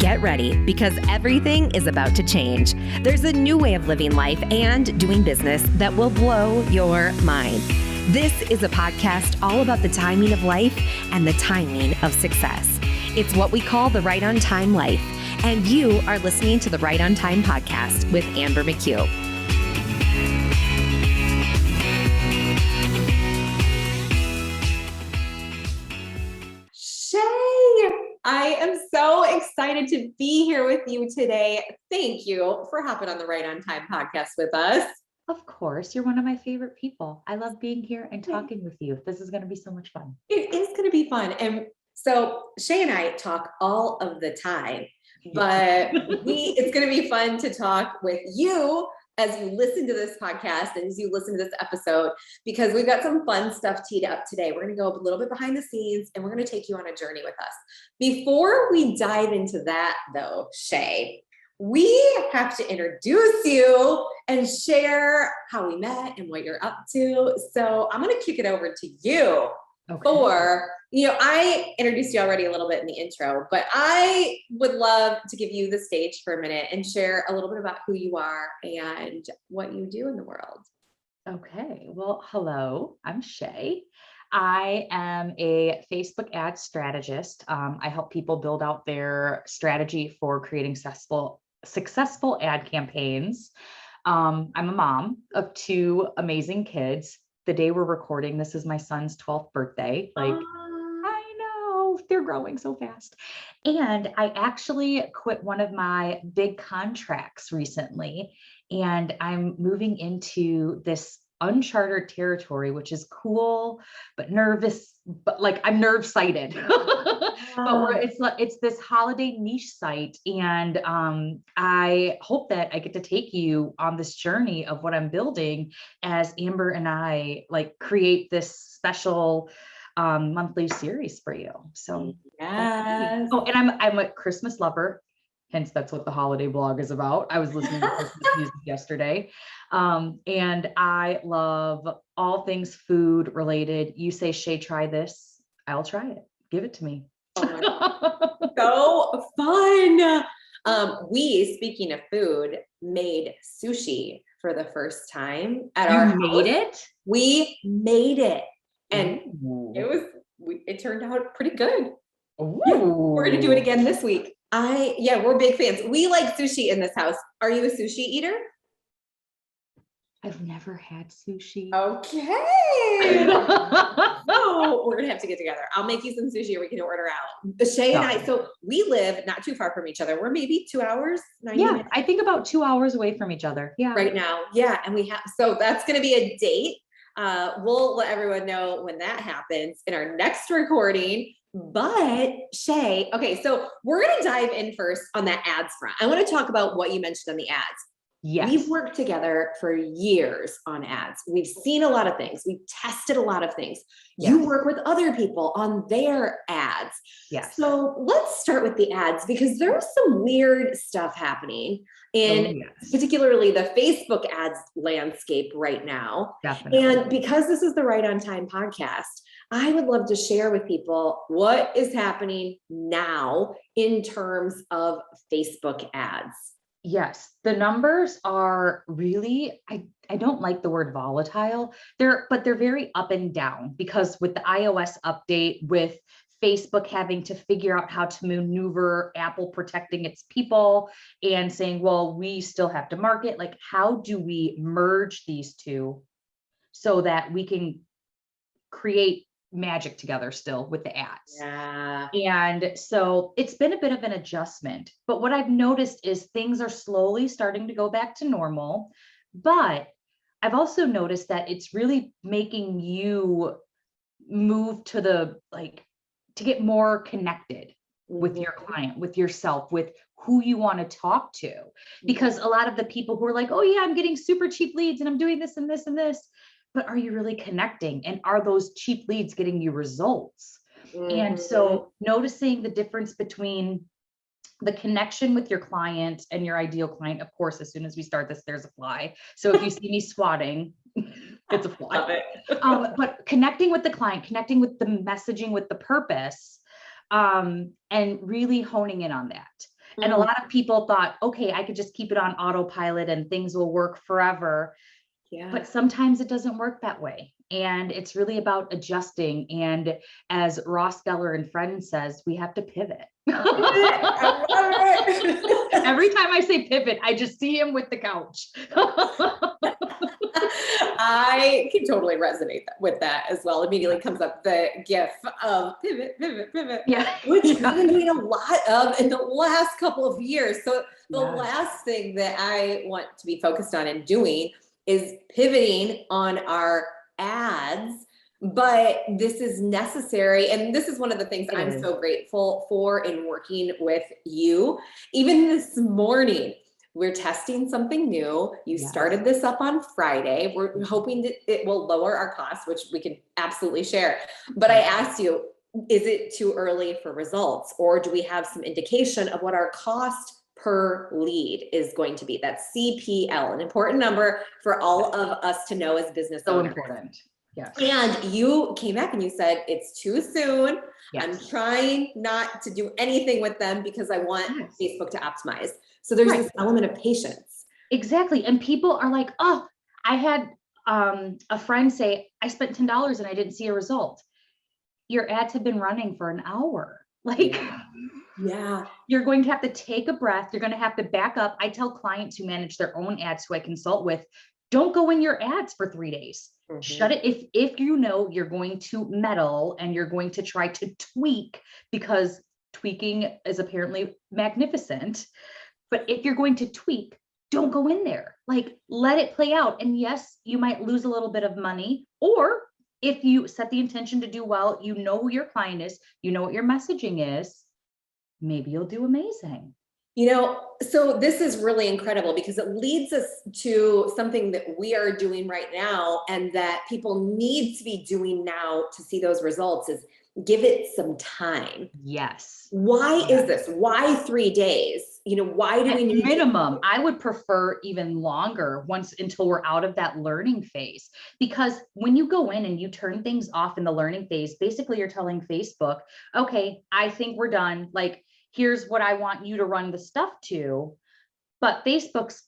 get ready because everything is about to change. There's a new way of living life and doing business that will blow your mind. This is a podcast all about the timing of life and the timing of success. It's what we call the Right on Time life. And you are listening to the Right on Time podcast with Amber McHugh. Shay, I am so excited to be here with you today. Thank you for hopping on the Right on Time podcast with us. Of course, you're one of my favorite people. I love being here and talking with you. This is going to be so much fun. It is going to be fun. And so Shay and I talk all of the time, but it's going to be fun to talk with you as you listen to this podcast and as you listen to this episode, because we've got some fun stuff teed up today. We're going to go a little bit behind the scenes and we're going to take you on a journey with us. Before we dive into that though, Shay, we have to introduce you and share how we met and what you're up to. So I'm going to kick it over to you. Okay. I introduced you already a little bit in the intro, but I would love to give you the stage for a minute and share a little bit about who you are and what you do in the world. Okay. Well, hello, I'm Shay. I am a Facebook ad strategist. I help people build out their strategy for creating successful ad campaigns. I'm a mom of two amazing kids. The day we're recording, this is my son's 12th birthday. I know they're growing so fast. And I actually quit one of my big contracts recently, and I'm moving into this uncharted territory, which is cool, but nervous, but I'm nerve sighted. But it's this holiday niche site. And I hope that I get to take you on this journey of what I'm building as Amber and I create this special monthly series for you. So yes. Oh, and I'm a Christmas lover. Hence, that's what the holiday blog is about. I was listening to Christmas music yesterday. And I love all things food related. You say, Shay, try this. I'll try it. Give it to me. So fun. We, speaking of food, made sushi for the first time at our house. We made it. And it turned out pretty good. Yeah, we're going to do it again this week. We're big fans. We like sushi in this house. Are you a sushi eater? I've never had sushi. Okay. So we're going to have to get together. I'll make you some sushi or we can order out. Shay and I, so we live not too far from each other. We're maybe 2 hours, 90 minutes. I think about 2 hours away from each other. Yeah. Right now. Yeah. And so that's going to be a date. We'll let everyone know when that happens in our next recording. But Shay, okay, so we're going to dive in first on that ads front. I want to talk about what you mentioned on the ads. Yes. We've worked together for years on ads. We've seen a lot of things. We've tested a lot of things. Yes. You work with other people on their ads. Yes. So let's start with the ads because there's some weird stuff happening in particularly the Facebook ads landscape right now. Definitely. And because this is the Right on Time podcast, I would love to share with people what is happening now in terms of Facebook ads. Yes, the numbers are really, I don't like the word volatile. But they're very up and down because with the iOS update, with Facebook having to figure out how to maneuver Apple protecting its people and saying, well, we still have to market. How do we merge these two so that we can create magic together still with the ads? Yeah. And so it's been a bit of an adjustment, but what I've noticed is things are slowly starting to go back to normal, but I've also noticed that it's really making you move to to get more connected with your client, with yourself, with who you want to talk to, because a lot of the people who are like, oh yeah, I'm getting super cheap leads and I'm doing this and this and this. But are you really connecting? And are those cheap leads getting you results? And so noticing the difference between the connection with your client and your ideal client, of course, as soon as we start this, there's a fly. So if you see me swatting, it's a fly. Love it. But connecting with the client, connecting with the messaging, with the purpose, and really honing in on that. And a lot of people thought, okay, I could just keep it on autopilot and things will work forever. Yeah. But sometimes it doesn't work that way. And it's really about adjusting. And as Ross Geller and Friends says, we have to pivot. I love it. Every time I say pivot, I just see him with the couch. I can totally resonate with that as well. Immediately comes up the gif of pivot, pivot, pivot, Yeah. which we've been doing a lot of in the last couple of years. So the Yes. last thing that I want to be focused on and doing is pivoting on our ads. But this is necessary. And this is one of the things It I'm is. so grateful for in working with you. Even this morning, we're testing something new. You Yes. started this up on Friday. We're hoping that it will lower our costs, which we can absolutely share. But I asked you, is it too early for results? Or do we have some indication of what our cost per lead is going to be? That's CPL, an important number for all of us to know as business So owners. important. Yes. And you came back and you said, it's too soon. Yes. I'm trying not to do anything with them because I want Yes. Facebook to optimize. So there's Right. this element of patience. Exactly. And people are like, oh, I had a friend say, I spent $10 and I didn't see a result. Your ads have been running for an hour. Like, Yeah. you're going to have to take a breath. You're going to have to back up. I tell clients who manage their own ads who I consult with, don't go in your ads for 3 days. Mhm. Shut it. If you know you're going to meddle and you're going to try to tweak, because tweaking is apparently magnificent. But if you're going to tweak, don't go in there. Like, let it play out. And yes, you might lose a little bit of money. Or if you set the intention to do well, you know who your client is, you know what your messaging is, maybe you'll do amazing. So this is really incredible because it leads us to something that we are doing right now and that people need to be doing now to see those results is give it some time. Yes. Why is this? Why 3 days? Why do we need minimum? I would prefer even longer until we're out of that learning phase. Because when you go in and you turn things off in the learning phase, basically you're telling Facebook, okay, I think we're done. Like, here's what I want you to run the stuff to. But Facebook's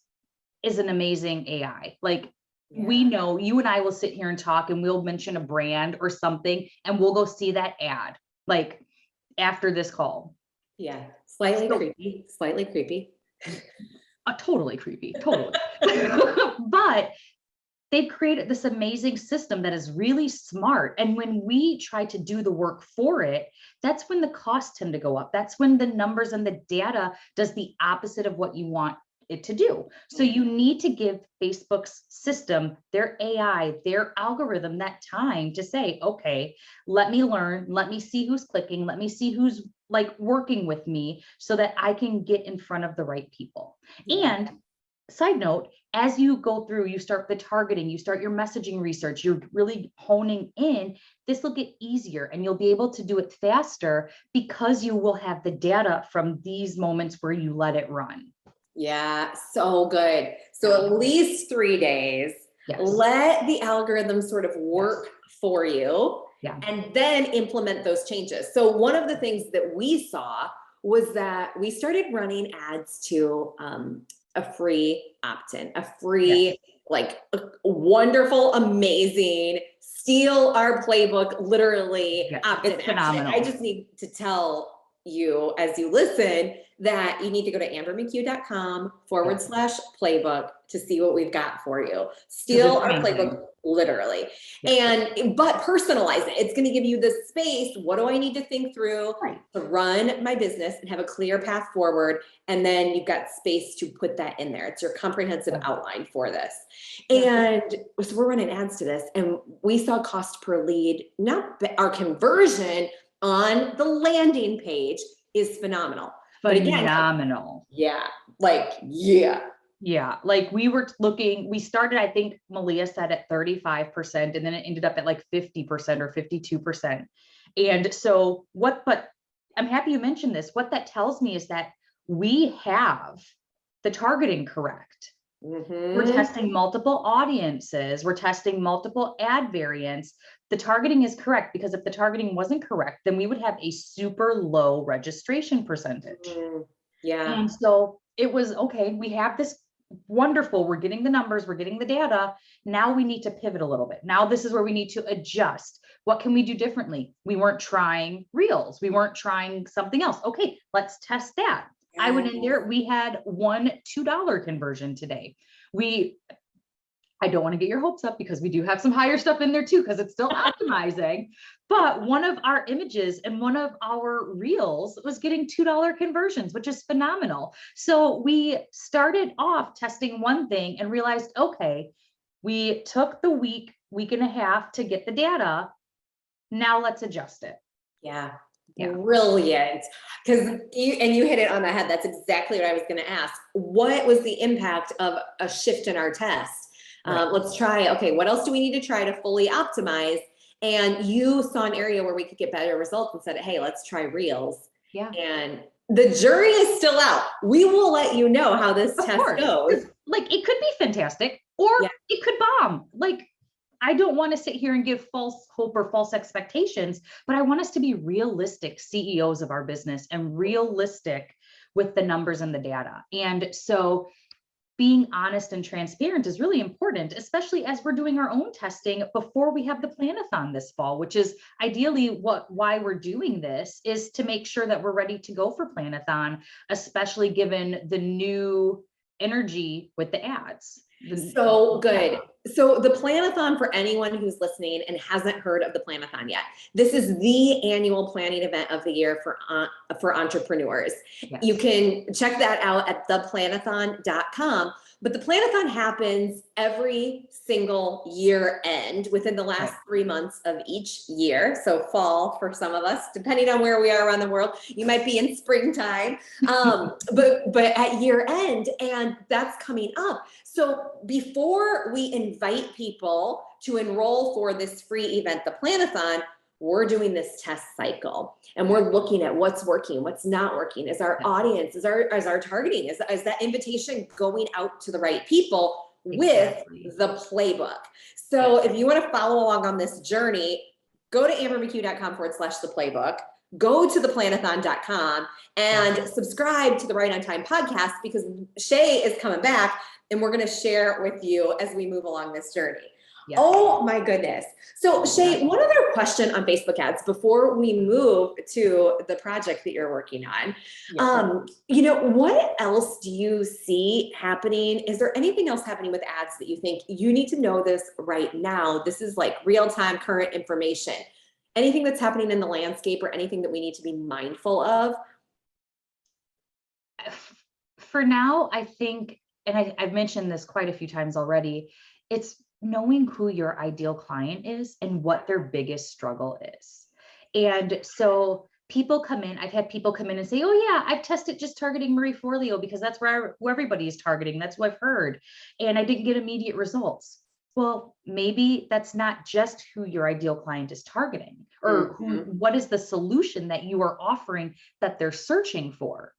is an amazing AI. Like, we know you and I will sit here and talk and we'll mention a brand or something and we'll go see that ad like after this call. Yeah. Slightly creepy. Totally creepy. Totally. But they've created this amazing system that is really smart. And when we try to do the work for it, that's when the costs tend to go up. That's when the numbers and the data does the opposite of what you want it to do. So you need to give Facebook's system, their AI, their algorithm, that time to say, okay, let me learn, let me see who's clicking, let me see who's like working with me so that I can get in front of the right people. And side note, as you go through, you start the targeting, you start your messaging research, you're really honing in, this will get easier and you'll be able to do it faster because you will have the data from these moments where you let it run. Yeah, so good. So at least 3 days, let the algorithm sort of work for you and then implement those changes. So one of the things that we saw was that we started running ads to a free opt-in, a free, like wonderful, amazing, steal our playbook, literally opt-in. It's phenomenal. I just need to tell you as you listen that you need to go to ambermchugh.com/playbook to see what we've got for you. Steal our playbook, literally. But personalize it. It's going to give you the space. What do I need to think through to run my business and have a clear path forward? And then you've got space to put that in there. It's your comprehensive outline for this. And so we're running ads to this and we saw cost per lead, not our conversion on the landing page is phenomenal. But again, like we were looking, we started, I think Malia said at 35% and then it ended up at like 50% or 52%. And so but I'm happy you mentioned this. What that tells me is that we have the targeting correct. We're testing multiple audiences. We're testing multiple ad variants. The targeting is correct because if the targeting wasn't correct, then we would have a super low registration percentage. Yeah. And so it was, okay, we have this wonderful, we're getting the numbers, we're getting the data. Now we need to pivot a little bit. Now this is where we need to adjust. What can we do differently? We weren't trying reels. We weren't trying something else. Okay, let's test that. I went in there, we had one $2 conversion today. I don't want to get your hopes up because we do have some higher stuff in there too, because it's still optimizing. But one of our images and one of our reels was getting $2 conversions, which is phenomenal. So we started off testing one thing and realized, okay, we took the week and a half to get the data. Now let's adjust it. Yeah. Yeah. Brilliant. Because you hit it on the head. That's exactly what I was going to ask. What was the impact of a shift in our test? Right. Let's try, okay, what else do we need to try to fully optimize? And you saw an area where we could get better results and said, hey, let's try reels. Yeah. And the jury is still out. We will let you know how this test goes. Like, it could be fantastic or it could bomb. Like, I don't want to sit here and give false hope or false expectations, but I want us to be realistic CEOs of our business and realistic with the numbers and the data. And so being honest and transparent is really important, especially as we're doing our own testing before we have the Planathon this fall, which is ideally why we're doing this, is to make sure that we're ready to go for Planathon, especially given the new energy with the ads. So good. So the Planathon, for anyone who's listening and hasn't heard of the Planathon yet, this is the annual planning event of the year for entrepreneurs. Yes. You can check that out at theplanathon.com. But the Planathon happens every single year end within the last 3 months of each year. So fall for some of us, depending on where we are around the world, you might be in springtime, but at year end, and that's coming up. So before we invite people to enroll for this free event, the Planathon, we're doing this test cycle and we're looking at what's working, what's not working. Is our audience, is our targeting, is that invitation going out to the right people with the playbook? So if you want to follow along on this journey, go to ambermchugh.com/the playbook, go to theplanathon.com and subscribe to the Right on Time podcast, because Shay is coming back and we're going to share with you as we move along this journey. Yes. Oh my goodness. So Shay, one other question on Facebook ads before we move to the project that you're working on. What else do you see happening? Is there anything else happening with ads that you think you need to know this right now? This is like real-time current information. Anything that's happening in the landscape or anything that we need to be mindful of? For now, I think, and I've mentioned this quite a few times already, it's knowing who your ideal client is and what their biggest struggle is. And so people come in, I've had people come in and say, oh yeah, I've tested just targeting Marie Forleo because that's who everybody is targeting. That's what I've heard. And I didn't get immediate results. Well, maybe that's not just who your ideal client is targeting, or what is the solution that you are offering that they're searching for.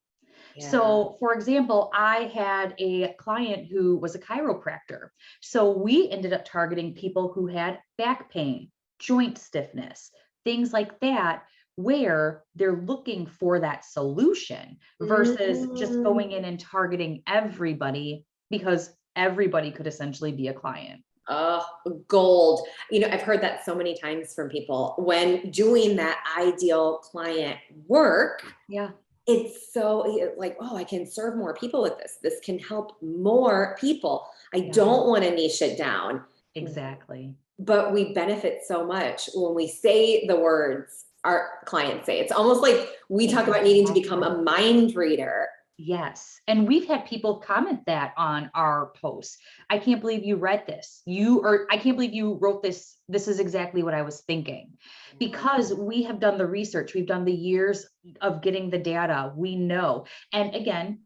Yeah. So for example, I had a client who was a chiropractor. So we ended up targeting people who had back pain, joint stiffness, things like that, where they're looking for that solution versus just going in and targeting everybody, because everybody could essentially be a client. Oh, gold. I've heard that so many times from people when doing that ideal client work. Yeah. It's so like, oh, I can serve more people with this. This can help more people. I don't want to niche it down. Exactly. But we benefit so much when we say the words our clients say. It's almost like we talk about needing to become a mind reader. Yes. And we've had people comment that on our posts. I can't believe you read this. I can't believe you wrote this. This is exactly what I was thinking, because we have done the research. We've done the years of getting the data. We know. And again,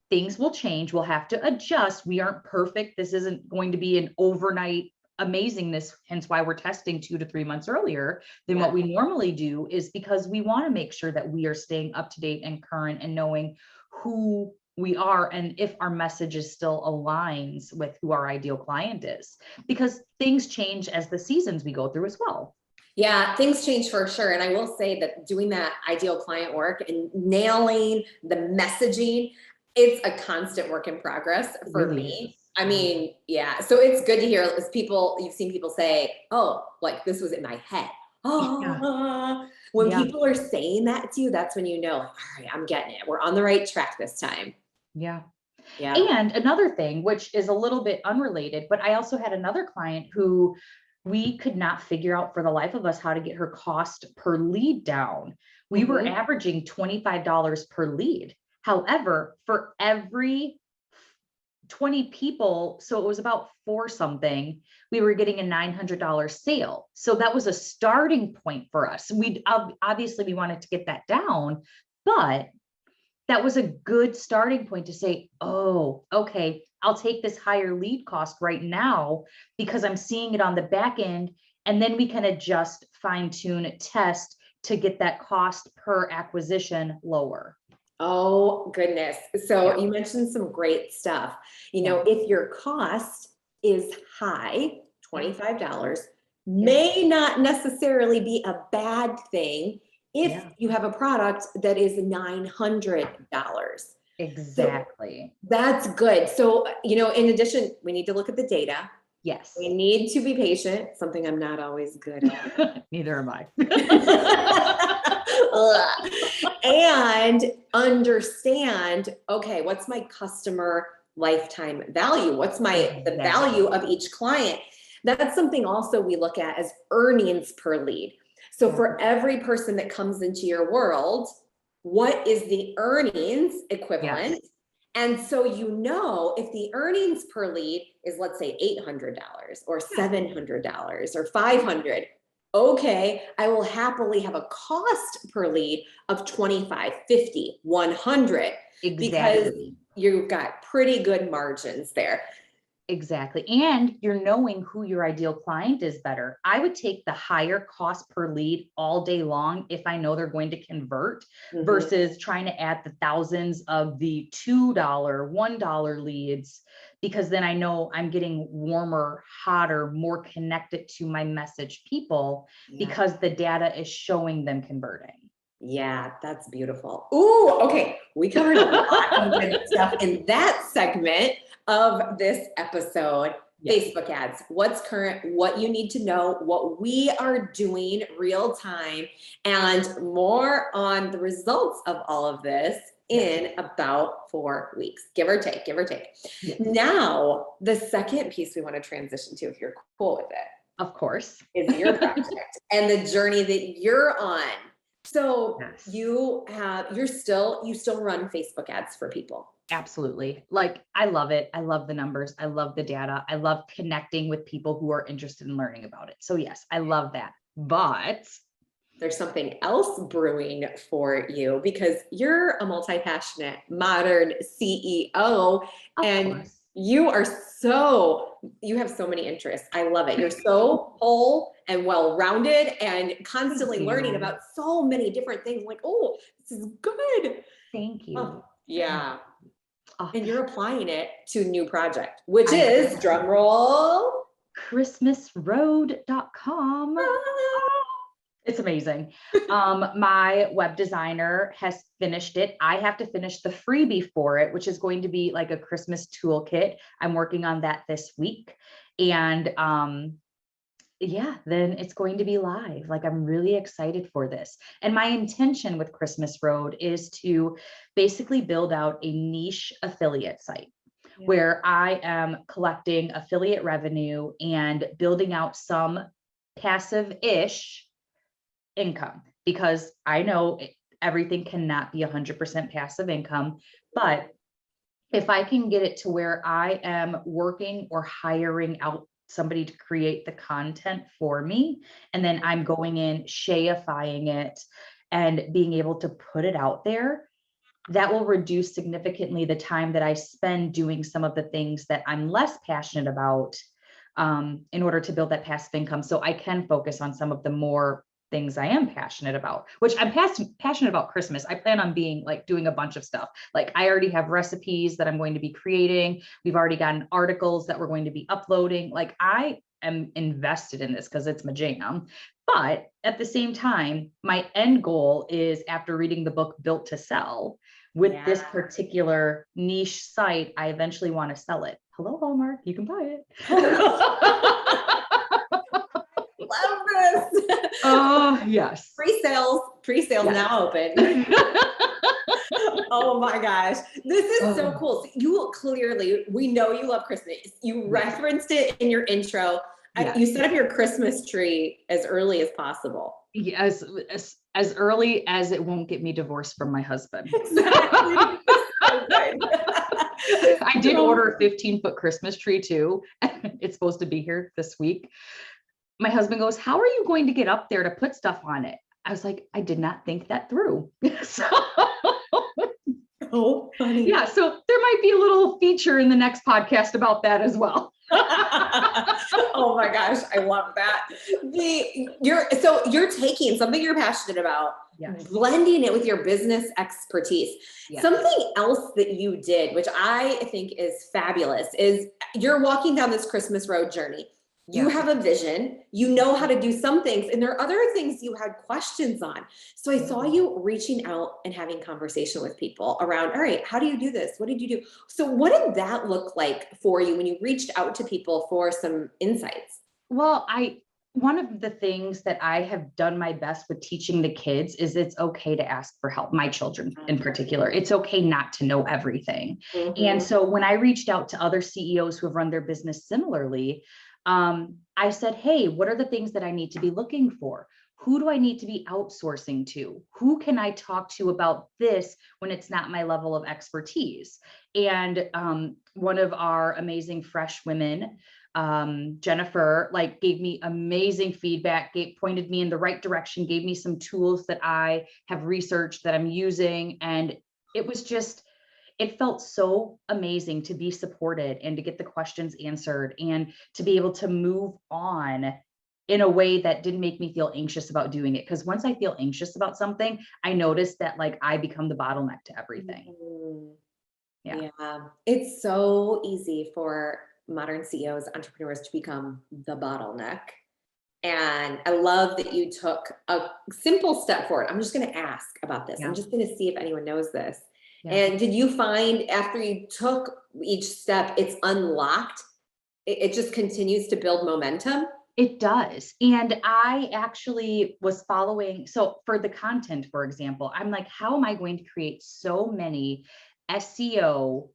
things will change. We'll have to adjust. We aren't perfect. This isn't going to be an overnight amazingness, hence why we're testing 2 to 3 months earlier than what we normally do, is because we want to make sure that we are staying up to date and current and knowing who we are and if our message is still aligns with who our ideal client is, because things change as the seasons we go through as well. Yeah, things change for sure. And I will say that doing that ideal client work and nailing the messaging, it's a constant work in progress It for really me. is. I Yeah. mean, yeah. So it's good to hear as people, you've seen people say, oh, like this was in my head. Yeah. Oh, when Yeah. people are saying that to you, that's when you know, all right, I'm getting it. We're on the right track this time. Yeah. Yeah. And another thing, which is a little bit unrelated, but I also had another client who we could not figure out for the life of us how to get her cost per lead down. We were Mhm. averaging $25 per lead. However, for every 20 people, so it was about four something, we were getting a $900 sale. So that was a starting point for us. We obviously we wanted to get that down, but that was a good starting point to say, oh, okay, I'll take this higher lead cost right now because I'm seeing it on the back end. And then we can adjust, fine tune, test to get that cost per acquisition lower. Oh, goodness. So Yeah. you mentioned some great stuff. Yeah. If your cost is high, Yeah. $25, Yeah. may not necessarily be a bad thing if Yeah. you have a product that is $900. So Exactly. that's good. So, in addition, we need to look at the data. Yes. We need to be patient, something I'm not always good at. Neither am I. And understand, okay, what's my customer lifetime value? What's the value of Exactly. each client? That's something also we look at as earnings per lead. So Yeah. for every person that comes into your world, what is the earnings equivalent? Yes. And so if the earnings per lead is, let's say, $800 or Yeah. $700 or $500, okay, I will happily have a cost per lead of 25, 50, 100 because Exactly. you've got pretty good margins there. Exactly. And you're knowing who your ideal client is better. I would take the higher cost per lead all day long if I know they're going to convert Mhm. versus trying to add the thousands of the $2, $1 leads, because then I know I'm getting warmer, hotter, more connected to my message people Yeah. because the data is showing them converting. Yeah, that's beautiful. Ooh, okay. We covered a lot of good stuff in that segment of this episode. Yes. Facebook ads, what's current, what you need to know, what we are doing real time, and more on the results of all of this in about 4 weeks, give or take, give or take. Yes. Now, the second piece we want to transition to, if you're cool with it, Of course, is your project and the journey that you're on. So yes. you still run Facebook ads for people. Absolutely. Like, I love it. I love the numbers. I love the data. I love connecting with people who are interested in learning about it. So yes, I love that. But There's something else brewing for you because you're a multi-passionate modern CEO of and course, you have so many interests. I love it. You're so whole and well-rounded and constantly thank learning you. about so many different things. Like, oh, this is good. Thank Oh, you. yeah. Oh, And you're applying it to a new project, which I is drum roll. christmasroad.com. It's amazing. My web designer has finished it. I have to finish the freebie for it, which is going to be like a Christmas toolkit. I'm working on that this week. And yeah, then it's going to be live. Like, I'm really excited for this. And my intention with Christmas Road is to basically build out a niche affiliate site where I am collecting affiliate revenue and building out some passive-ish income, because I know everything cannot be 100% passive income, but if I can get it to where I am working or hiring out somebody to create the content for me, and then I'm going in, shayifying it and being able to put it out there, that will reduce significantly the time that I spend doing some of the things that I'm less passionate about, in order to build that passive income. So I can focus on some of the more things I am passionate about, which I'm passionate about Christmas. I plan on doing a bunch of stuff. Like, I already have recipes that I'm going to be creating. We've already gotten articles that we're going to be uploading. Like, I am invested in this because it's my jam. But at the same time, my end goal is, after reading the book Built to Sell, with this particular niche site, I eventually want to sell it. Hello, Hallmark, you can buy it. Love this. Oh, yes. Pre-sales yes. Now open. Oh my gosh. This is so cool. So you clearly, we know you love Christmas. You referenced it in your intro. Yes. You set up your Christmas tree as early as possible. Yes, as early as it won't get me divorced from my husband. Exactly. So good. I did order a 15-foot Christmas tree too. It's supposed to be here this week. My husband goes, "How are you going to get up there to put stuff on it?" I was like, I did not think that through. So funny. Yeah, so there might be a little feature in the next podcast about that as well. Oh my gosh, I love that. You're taking something you're passionate about, yes, blending it with your business expertise. Yes. Something else that you did, which I think is fabulous, is you're walking down this Christmas road journey. You have a vision, you know how to do some things, and there are other things you had questions on. So I saw you reaching out and having conversation with people around, all right, how do you do this? What did you do? So what did that look like for you when you reached out to people for some insights? Well, one of the things that I have done my best with teaching the kids is it's okay to ask for help. My children in particular, it's okay not to know everything. Mm-hmm. And so when I reached out to other CEOs who have run their business similarly, I said, hey, what are the things that I need to be looking for? Who do I need to be outsourcing to? Who can I talk to about this when it's not my level of expertise? And one of our amazing fresh women, Jennifer, gave me amazing feedback, pointed me in the right direction, gave me some tools that I have researched that I'm using. And it felt so amazing to be supported and to get the questions answered and to be able to move on in a way that didn't make me feel anxious about doing it. Because once I feel anxious about something, I noticed that I become the bottleneck to everything. Yeah. It's so easy for modern CEOs, entrepreneurs to become the bottleneck. And I love that you took a simple step forward. I'm just going to ask about this. I'm just going to see if anyone knows this. And did you find after you took each step, it's unlocked? It just continues to build momentum? It does. And I actually was following, so for the content, for example, I'm like, how am I going to create so many SEO,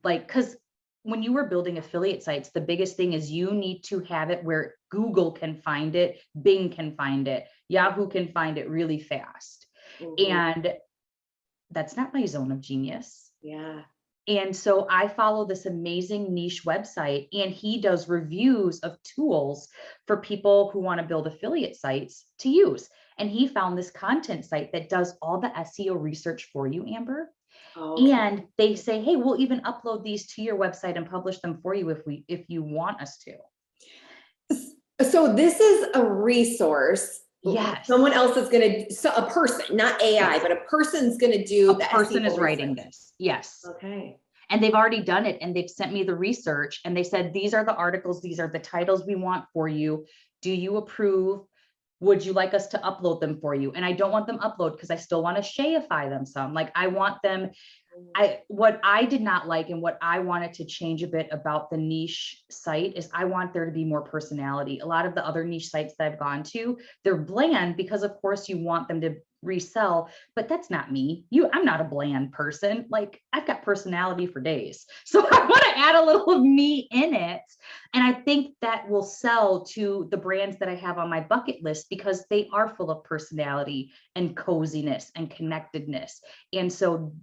because when you were building affiliate sites, the biggest thing is you need to have it where Google can find it, Bing can find it, Yahoo can find it really fast. Mm-hmm. And that's not my zone of genius. Yeah. And so I follow this amazing niche website, and he does reviews of tools for people who want to build affiliate sites to use. And he found this content site that does all the SEO research for you, Amber. Okay. And they say, hey, we'll even upload these to your website and publish them for you if you want us to. So this is a resource. Yes. Someone else is going to, a person, not AI, but a person's going to do that. A person is writing this. Yes. Okay. And they've already done it, and they've sent me the research, and they said, these are the articles, these are the titles we want for you. Do you approve? Would you like us to upload them for you? And I don't want them upload because I still want to Shayify them some. I want them. What I did not like and what I wanted to change a bit about the niche site is I want there to be more personality. A lot of the other niche sites that I've gone to, they're bland because of course you want them to resell, but that's not me. I'm not a bland person. I've got personality for days. So I want to add a little of me in it. And I think that will sell to the brands that I have on my bucket list because they are full of personality and coziness and connectedness. And so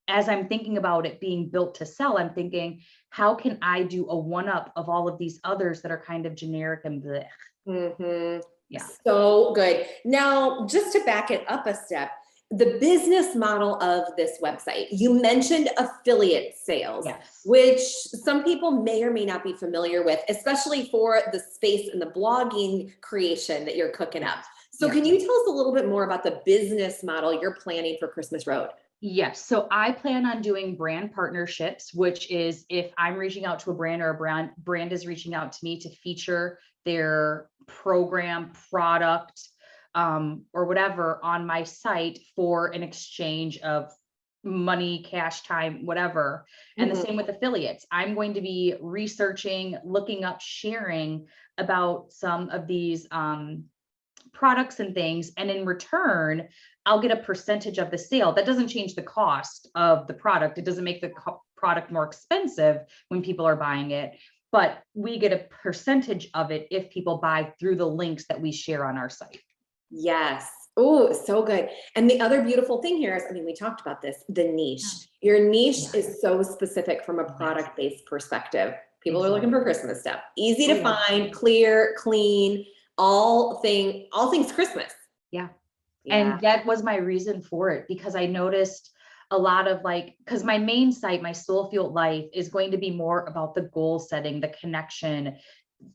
as I'm thinking about it being built to sell, I'm thinking, how can I do a one-up of all of these others that are kind of generic and blech? Mm-hmm. Yeah. So good. Now, just to back it up a step, the business model of this website, you mentioned affiliate sales, yes, which some people may or may not be familiar with, especially for the space and the blogging creation that you're cooking up. So can you tell us a little bit more about the business model you're planning for Christmas Road? Yes. So I plan on doing brand partnerships, which is if I'm reaching out to a brand or a brand is reaching out to me to feature their program, product, or whatever on my site for an exchange of money, cash, time, whatever. And the same with affiliates. I'm going to be researching, looking up, sharing about some of these products and things. And in return, I'll get a percentage of the sale. That doesn't change the cost of the product. It doesn't make the product more expensive when people are buying it, but we get a percentage of it if people buy through the links that we share on our site. Yes. Oh, so good. And the other beautiful thing here is, I mean, we talked about this, the niche. Your niche is so specific from a product-based perspective. People are looking for Christmas stuff. Easy to find, clear, clean, all things Christmas. Yeah. And that was my reason for it, because I noticed a lot of because my main site, my Soul Fueled Life, is going to be more about the goal setting, the connection,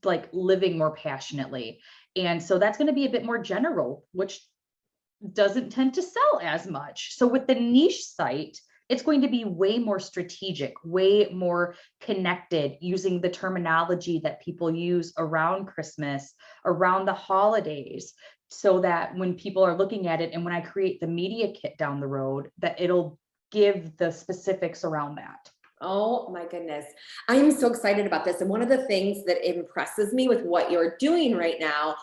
like living more passionately. And so that's going to be a bit more general, which doesn't tend to sell as much. So with the niche site, it's going to be way more strategic, way more connected, using the terminology that people use around Christmas, around the holidays, so that when people are looking at it and when I create the media kit down the road, that it'll give the specifics around that. Oh my goodness. I am so excited about this. And one of the things that impresses me with what you're doing right now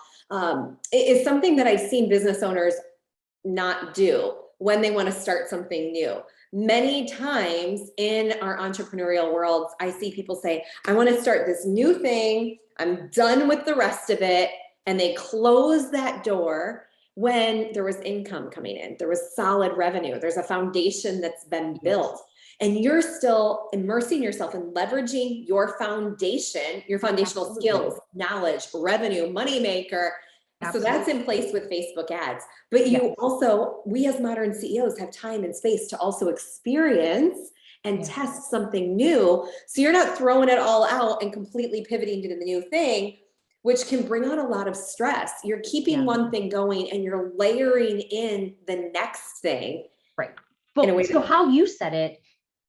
is something that I've seen business owners not do when they want to start something new. Many times in our entrepreneurial worlds, I see people say, I want to start this new thing. I'm done with the rest of it. And they close that door when there was income coming in. There was solid revenue. There's a foundation that's been built. And you're still immersing yourself in leveraging your foundation, your foundational skills, knowledge, revenue, moneymaker. So that's in place with Facebook ads. But you also, we as modern CEOs have time and space to also experience and test something new. So you're not throwing it all out and completely pivoting to the new thing, which can bring on a lot of stress. You're keeping one thing going and you're layering in the next thing. Right. But so how you said it,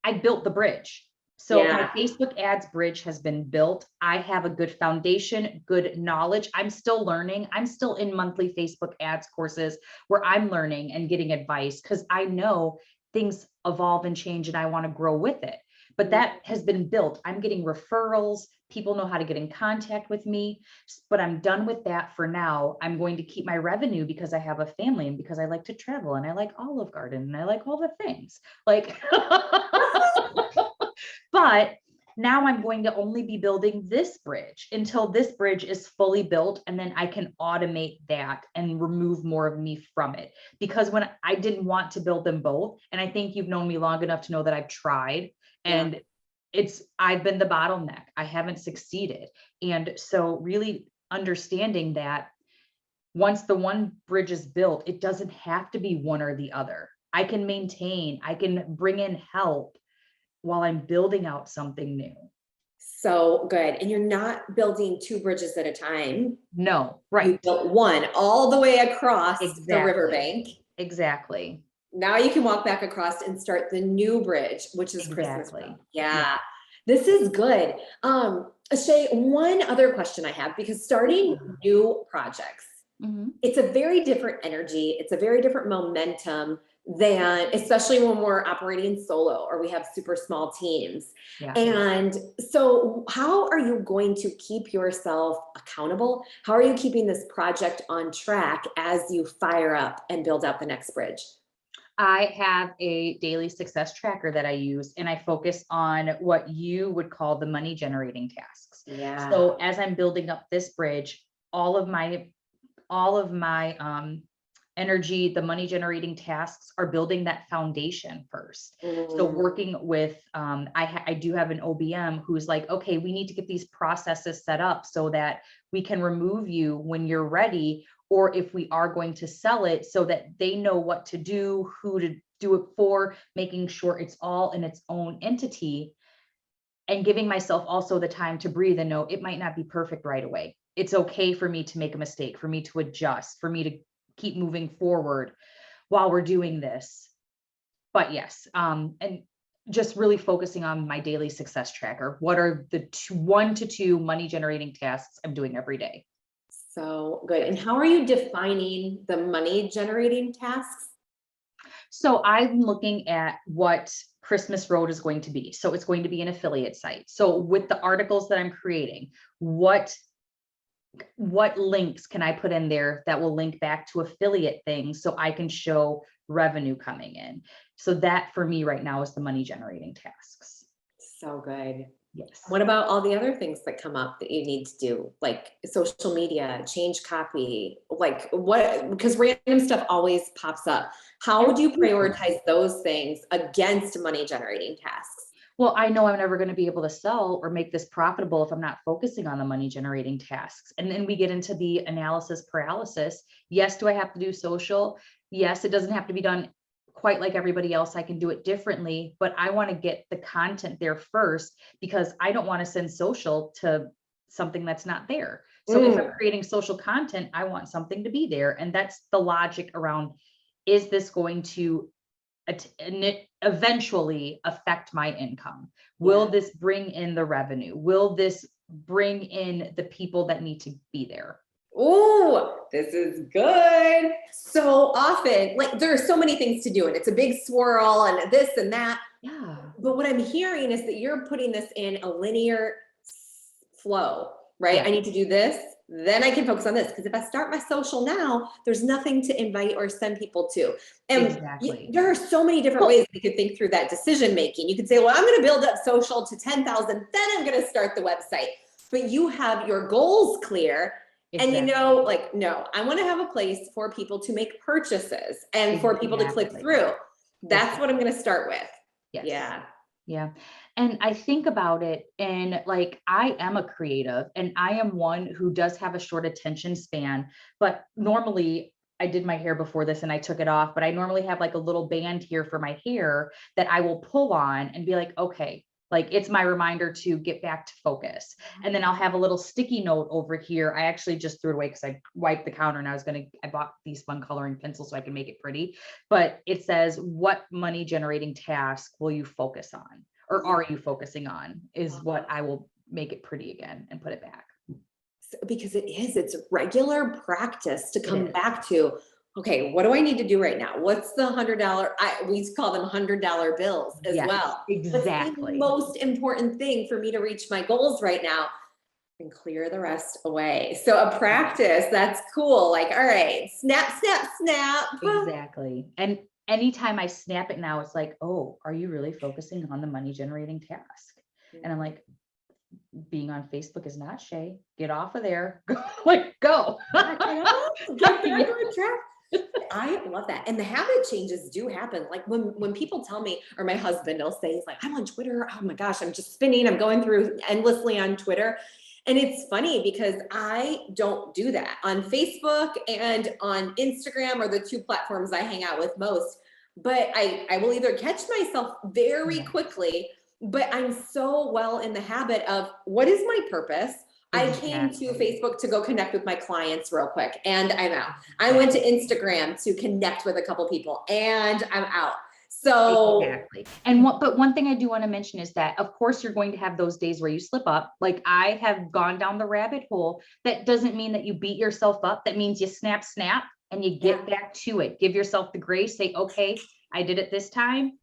I built the bridge. So my Facebook ads bridge has been built. I have a good foundation, good knowledge. I'm still learning. I'm still in monthly Facebook ads courses where I'm learning and getting advice, because I know things evolve and change and I want to grow with it. But that has been built. I'm getting referrals. People know how to get in contact with me, but I'm done with that for now. I'm going to keep my revenue because I have a family and because I like to travel and I like Olive Garden and I like all the things but now I'm going to only be building this bridge until this bridge is fully built. And then I can automate that and remove more of me from it, because when I didn't want to build them both. And I think you've known me long enough to know that I've tried and I've been the bottleneck. I haven't succeeded. And so really understanding that once the one bridge is built, it doesn't have to be one or the other. I can maintain, I can bring in help while I'm building out something new. So good. And you're not building two bridges at a time. No, right. You built one all the way across the riverbank. Exactly. Now you can walk back across and start the new bridge, which is Christmas. Yeah. This is good. Shay, one other question I have, because starting new projects, it's a very different energy. It's a very different momentum than, especially when we're operating solo or we have super small teams. And so how are you going to keep yourself accountable? How are you keeping this project on track as you fire up and build out the next bridge? I have a daily success tracker that I use, and I focus on what you would call the money generating tasks. So as I'm building up this bridge, all of my energy, the money generating tasks are building that foundation first. So working with, I do have an OBM who's like, okay, we need to get these processes set up so that we can remove you when you're ready, or if we are going to sell it, so that they know what to do, who to do it for, making sure it's all in its own entity, and giving myself also the time to breathe and know it might not be perfect right away. It's okay for me to make a mistake, for me to adjust, for me to keep moving forward while we're doing this. But yes, and just really focusing on my daily success tracker. What are the 1 to 2 money generating tasks I'm doing every day? So good. And how are you defining the money generating tasks? So I'm looking at what Christmas Road is going to be. So it's going to be an affiliate site. So with the articles that I'm creating, what links can I put in there that will link back to affiliate things so I can show revenue coming in? So that for me right now is the money generating tasks. So good. Yes. What about all the other things that come up that you need to do, like social media, change copy, like what, because random stuff always pops up. How would you prioritize those things against money generating tasks? Well, I know I'm never going to be able to sell or make this profitable if I'm not focusing on the money generating tasks. And then we get into the analysis paralysis. Yes, do I have to do social? Yes, it doesn't have to be done quite like everybody else. I can do it differently, but I want to get the content there first because I don't want to send social to something that's not there. So if I'm creating social content, I want something to be there. And that's the logic around, is this going to eventually affect my income? Will this bring in the revenue? Will this bring in the people that need to be there? Oh, this is good. So often, like there are so many things to do, and it's a big swirl and this and that. Yeah. But what I'm hearing is that you're putting this in a linear flow, right? Yeah. I need to do this, then I can focus on this. Because if I start my social now, there's nothing to invite or send people to. And Exactly. there are so many different ways you could think through that decision making. You could say, well, I'm going to build up social to 10,000, then I'm going to start the website. But you have your goals clear. Exactly. And you know, like, no, I want to have a place for people to make purchases and for people to click through. That's what I'm going to start with. Yes. Yeah. Yeah. And I think about it, and like, I am a creative and I am one who does have a short attention span, but normally I did my hair before this and I took it off, but I normally have like a little band here for my hair that I will pull on and be like, okay, like it's my reminder to get back to focus. And then I'll have a little sticky note over here. I actually just threw it away because I wiped the counter and I bought these fun coloring pencils so I can make it pretty. But it says, what money generating task will you focus on? Or are you focusing on, is what I will make it pretty again and put it back. Because it's regular practice to come back to, okay, what do I need to do right now? What's the $100? We call them $100 bills as well. Exactly. What's the most important thing for me to reach my goals right now? And clear the rest away. So a practice, that's cool. Like, all right, snap, snap, snap. Exactly. And anytime I snap it now, it's like, oh, are you really focusing on the money generating task? And I'm like, being on Facebook is not, Shay. Get off of there. Like, go. Get back on track. I love that. And the habit changes do happen. Like when people tell me, or my husband will say, he's like, I'm on Twitter. Oh my gosh, I'm just spinning. I'm going through endlessly on Twitter. And it's funny because I don't do that on Facebook and on Instagram are the two platforms I hang out with most. But I will either catch myself very quickly, but I'm so well in the habit of, what is my purpose? I came to Facebook to go connect with my clients real quick and I'm out. I went to Instagram to connect with a couple people and I'm out. So exactly. But one thing I do want to mention is that, of course, you're going to have those days where you slip up. Like I have gone down the rabbit hole. That doesn't mean that you beat yourself up. That means you snap, and you get back to it. Give yourself the grace. Say, okay, I did it this time.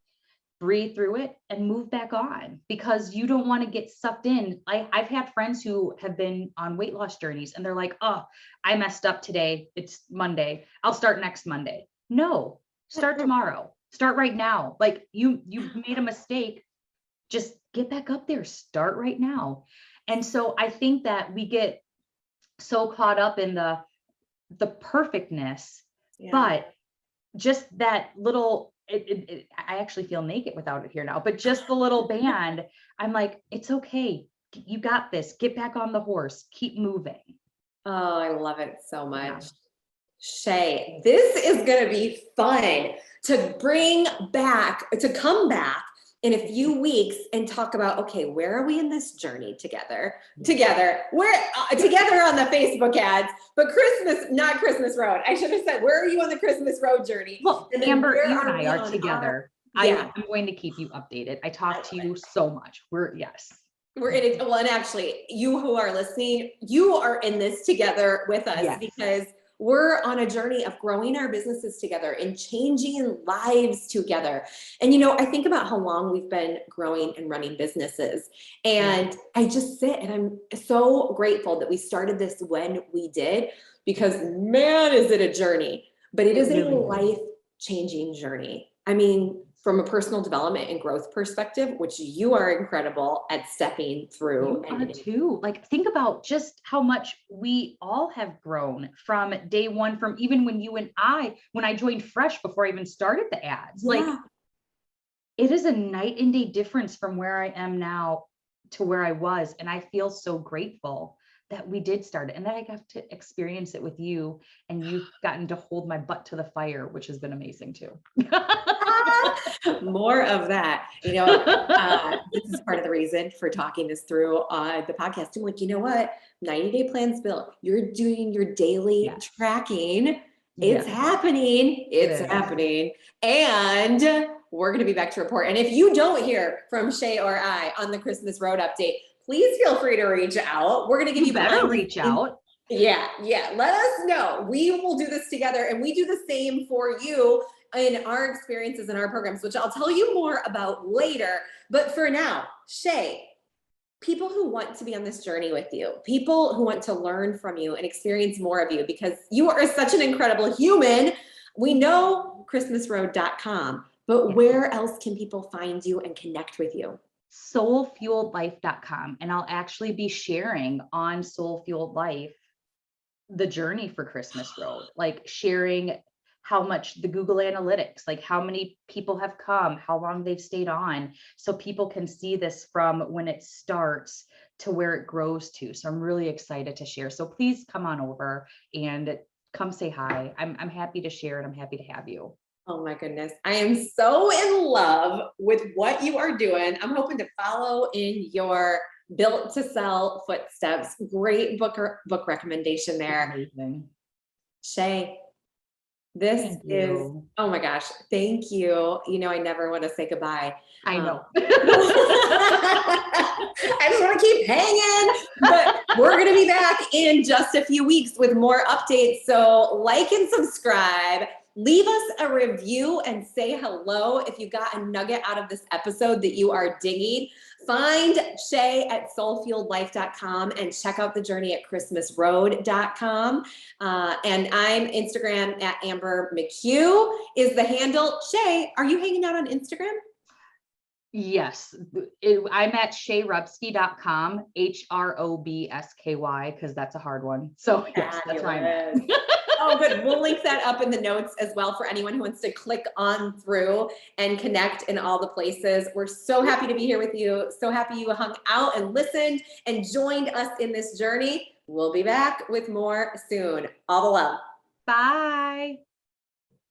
Breathe through it and move back on, because you don't want to get sucked in. I've had friends who have been on weight loss journeys and they're like, oh, I messed up today. It's Monday. I'll start next Monday. No, start tomorrow. Start right now. Like you made a mistake. Just get back up there. Start right now. And so I think that we get so caught up in the perfectness, but just that little, I actually feel naked without it here now, but just the little band, I'm like, it's okay. You got this. Get back on the horse. Keep moving. Oh, I love it so much. Yeah. Shay, this is going to be fun to come back in a few weeks and talk about, okay, where are we in this journey together, we're together on the Facebook ads, but not Christmas Road. I should have said, where are you on the Christmas Road journey? Well, Amber, you and I are together. I'm going to keep you updated. I talk to you so much. Yes. We're in it. Well, and actually, you who are listening, you are in this together with us Yes. because we're on a journey of growing our businesses together and changing lives together. And, I think about how long we've been growing and running businesses. And I just sit and I'm so grateful that we started this when we did, because man, is it a journey, but it is a life-changing journey. I mean, from a personal development and growth perspective, which you are incredible at stepping through. You are too. Like, think about just how much we all have grown from day one, from even when when I joined fresh before I even started the ads. Yeah. Like, it is a night and day difference from where I am now to where I was. And I feel so grateful that we did start it and that I got to experience it with you, and you've gotten to hold my butt to the fire, which has been amazing too. More of that. This is part of the reason for talking this through on the podcast. I'm like, you know what? 90-day plans built. You're doing your daily tracking. It's happening. It's happening. And we're going to be back to report. And if you don't hear from Shay or I on the Christmas Road update, please feel free to reach out. We're going to give you better reach out. Yeah. Let us know. We will do this together, and we do the same for you in our experiences in our programs, which I'll tell you more about later. But for now, Shay, people who want to be on this journey with you, people who want to learn from you and experience more of you, because you are such an incredible human. We know christmasroad.com, but where else can people find you and connect with you? soulfueledlife.com. And I'll actually be sharing on Soul Fueled Life the journey for Christmas Road, like sharing how much the Google Analytics, like how many people have come, how long they've stayed on, so people can see this from when it starts to where it grows to. So I'm really excited to share. So please come on over and come say hi. I'm happy to share, and I'm happy to have you. Oh my goodness. I am so in love with what you are doing. I'm hoping to follow in your built to sell footsteps. Great book recommendation there. Amazing. Shay, this is, oh my gosh, thank you. I never want to say goodbye. I know. I just want to keep hanging, but we're going to be back in just a few weeks with more updates. So like and subscribe. Leave us a review and say hello if you got a nugget out of this episode that you are digging. Find Shay at soulfueledlife.com and check out the journey at christmasroad.com. And I'm Instagram at Amber McHugh is the handle. Shay, are you hanging out on Instagram? Yes, I'm at Hrobsky.com, Hrobsky, because that's a hard one. So yes, that's why I'm at. Oh, good. We'll link that up in the notes as well for anyone who wants to click on through and connect in all the places. We're so happy to be here with you. So happy you hung out and listened and joined us in this journey. We'll be back with more soon. All the love. Bye.